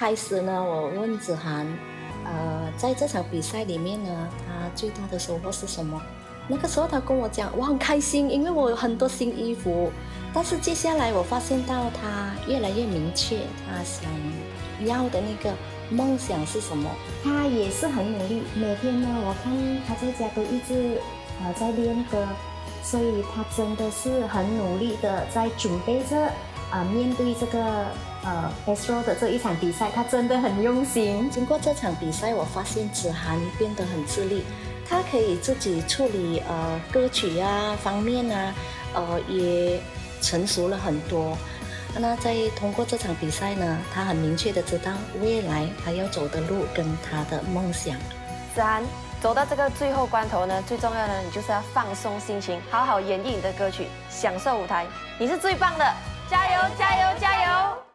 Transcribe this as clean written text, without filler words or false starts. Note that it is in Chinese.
开始呢，我问子涵，在这场比赛里面呢，他最大的收获是什么？那个时候他跟我讲，我很开心，因为我有很多新衣服。但是接下来我发现到他越来越明确，他想要的那个梦想是什么。他也是很努力，每天呢，我看他在家都一直在练歌，所以他真的是很努力的在准备着面对这个Astro 的这一场比赛，他真的很用心。经过这场比赛，我发现子涵变得很自立，他可以自己处理歌曲方面也成熟了很多。那通过这场比赛呢，他很明确的知道未来他要走的路跟他的梦想。子涵走到这个最后关头呢，最重要的你就是要放松心情，好好演绎你的歌曲，享受舞台。你是最棒的，加油加油加油！